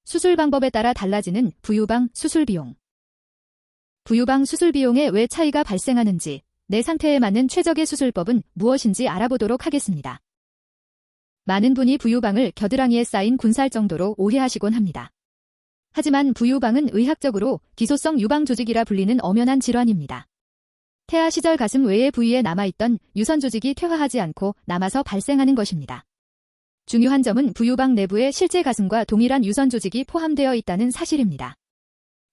수술 방법에 따라 달라지는 부유방 수술 비용. 부유방 수술 비용에 왜 차이가 발생하는지, 내 상태에 맞는 최적의 수술법은 무엇인지 알아보도록 하겠습니다. 많은 분이 부유방을 겨드랑이에 쌓인 군살 정도로 오해하시곤 합니다. 하지만 부유방은 의학적으로 기소성 유방 조직이라 불리는 엄연한 질환입니다. 태아 시절 가슴 외의 부위에 남아있던 유선 조직이 퇴화하지 않고 남아서 발생하는 것입니다. 중요한 점은 부유방 내부에 실제 가슴과 동일한 유선 조직이 포함되어 있다는 사실입니다.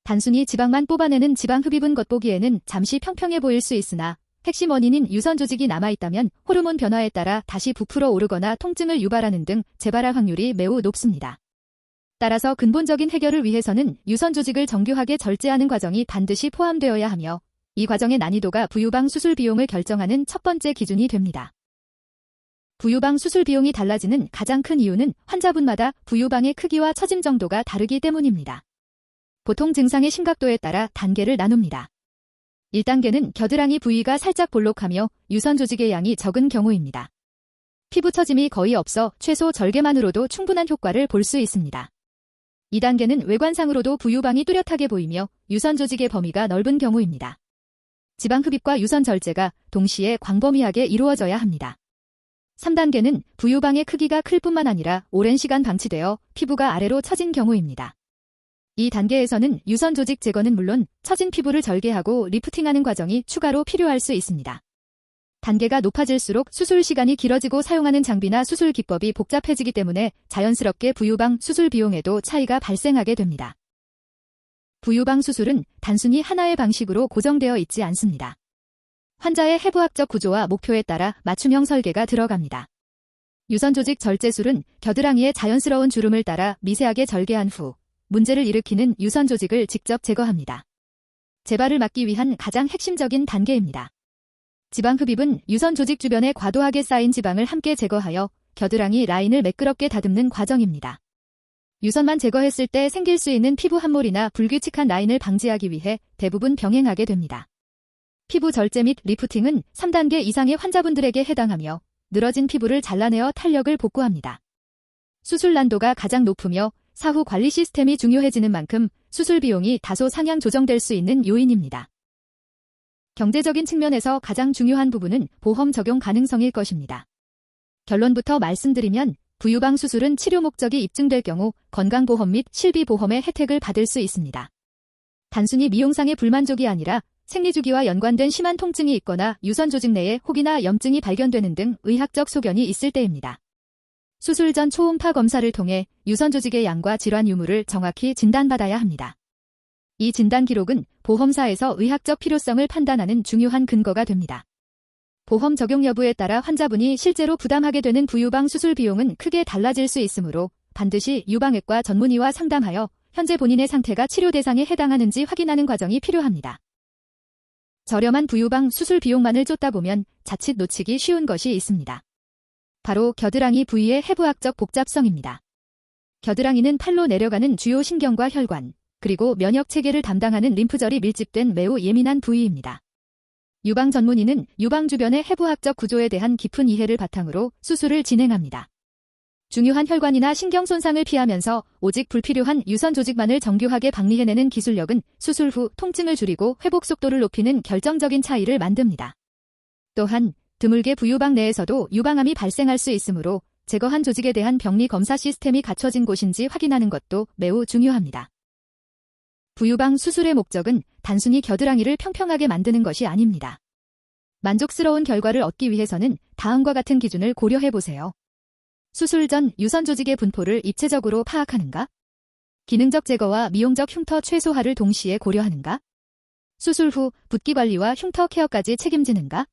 단순히 지방만 뽑아내는 지방 흡입은 겉보기에는 잠시 평평해 보일 수 있으나 핵심 원인인 유선 조직이 남아있다면 호르몬 변화에 따라 다시 부풀어 오르거나 통증을 유발하는 등 재발할 확률이 매우 높습니다. 따라서 근본적인 해결을 위해서는 유선 조직을 정교하게 절제하는 과정이 반드시 포함되어야 하며 이 과정의 난이도가 부유방 수술 비용을 결정하는 첫 번째 기준이 됩니다. 부유방 수술 비용이 달라지는 가장 큰 이유는 환자분마다 부유방의 크기와 처짐 정도가 다르기 때문입니다. 보통 증상의 심각도에 따라 단계를 나눕니다. 1단계는 겨드랑이 부위가 살짝 볼록하며 유선 조직의 양이 적은 경우입니다. 피부 처짐이 거의 없어 최소 절개만으로도 충분한 효과를 볼 수 있습니다. 2단계는 외관상으로도 부유방이 뚜렷하게 보이며 유선 조직의 범위가 넓은 경우입니다. 지방 흡입과 유선 절제가 동시에 광범위하게 이루어져야 합니다. 3단계는 부유방의 크기가 클 뿐만 아니라 오랜 시간 방치되어 피부가 아래로 처진 경우입니다. 이 단계에서는 유선 조직 제거는 물론 처진 피부를 절개하고 리프팅하는 과정이 추가로 필요할 수 있습니다. 단계가 높아질수록 수술 시간이 길어지고 사용하는 장비나 수술 기법이 복잡해지기 때문에 자연스럽게 부유방 수술 비용에도 차이가 발생하게 됩니다. 부유방 수술은 단순히 하나의 방식으로 고정되어 있지 않습니다. 환자의 해부학적 구조와 목표에 따라 맞춤형 설계가 들어갑니다. 유선 조직 절제술은 겨드랑이의 자연스러운 주름을 따라 미세하게 절개한 후 문제를 일으키는 유선 조직을 직접 제거합니다. 재발을 막기 위한 가장 핵심적인 단계입니다. 지방 흡입은 유선 조직 주변에 과도하게 쌓인 지방을 함께 제거하여 겨드랑이 라인을 매끄럽게 다듬는 과정입니다. 유선만 제거했을 때 생길 수 있는 피부 함몰이나 불규칙한 라인을 방지하기 위해 대부분 병행하게 됩니다. 피부 절제 및 리프팅은 3단계 이상의 환자분들에게 해당하며 늘어진 피부를 잘라내어 탄력을 복구합니다. 수술 난도가 가장 높으며 사후 관리 시스템이 중요해지는 만큼 수술 비용이 다소 상향 조정될 수 있는 요인입니다. 경제적인 측면에서 가장 중요한 부분은 보험 적용 가능성일 것입니다. 결론부터 말씀드리면 부유방 수술은 치료 목적이 입증될 경우 건강보험 및 실비보험의 혜택을 받을 수 있습니다. 단순히 미용상의 불만족이 아니라 생리주기와 연관된 심한 통증이 있거나 유선 조직 내에 혹이나 염증이 발견되는 등 의학적 소견이 있을 때입니다. 수술 전 초음파 검사를 통해 유선 조직의 양과 질환 유무를 정확히 진단받아야 합니다. 이 진단 기록은 보험사에서 의학적 필요성을 판단하는 중요한 근거가 됩니다. 보험 적용 여부에 따라 환자분이 실제로 부담하게 되는 부유방 수술 비용은 크게 달라질 수 있으므로 반드시 유방외과 전문의와 상담하여 현재 본인의 상태가 치료 대상에 해당하는지 확인하는 과정이 필요합니다. 저렴한 부유방 수술 비용만을 쫓다 보면 자칫 놓치기 쉬운 것이 있습니다. 바로 겨드랑이 부위의 해부학적 복잡성입니다. 겨드랑이는 팔로 내려가는 주요 신경과 혈관, 그리고 면역 체계를 담당하는 림프절이 밀집된 매우 예민한 부위입니다. 유방 전문의는 유방 주변의 해부학적 구조에 대한 깊은 이해를 바탕으로 수술을 진행합니다. 중요한 혈관이나 신경 손상을 피하면서 오직 불필요한 유선 조직만을 정교하게 박리해내는 기술력은 수술 후 통증을 줄이고 회복 속도를 높이는 결정적인 차이를 만듭니다. 또한 드물게 부유방 내에서도 유방암이 발생할 수 있으므로 제거한 조직에 대한 병리 검사 시스템이 갖춰진 곳인지 확인하는 것도 매우 중요합니다. 부유방 수술의 목적은 단순히 겨드랑이를 평평하게 만드는 것이 아닙니다. 만족스러운 결과를 얻기 위해서는 다음과 같은 기준을 고려해보세요. 수술 전 유선 조직의 분포를 입체적으로 파악하는가? 기능적 제거와 미용적 흉터 최소화를 동시에 고려하는가? 수술 후 붓기 관리와 흉터 케어까지 책임지는가?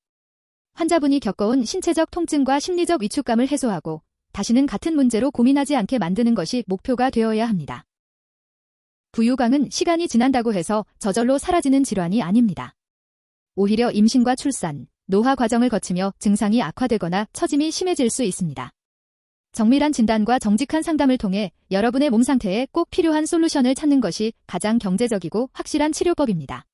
환자분이 겪어온 신체적 통증과 심리적 위축감을 해소하고 다시는 같은 문제로 고민하지 않게 만드는 것이 목표가 되어야 합니다. 부유방은 시간이 지난다고 해서 저절로 사라지는 질환이 아닙니다. 오히려 임신과 출산, 노화 과정을 거치며 증상이 악화되거나 처짐이 심해질 수 있습니다. 정밀한 진단과 정직한 상담을 통해 여러분의 몸 상태에 꼭 필요한 솔루션을 찾는 것이 가장 경제적이고 확실한 치료법입니다.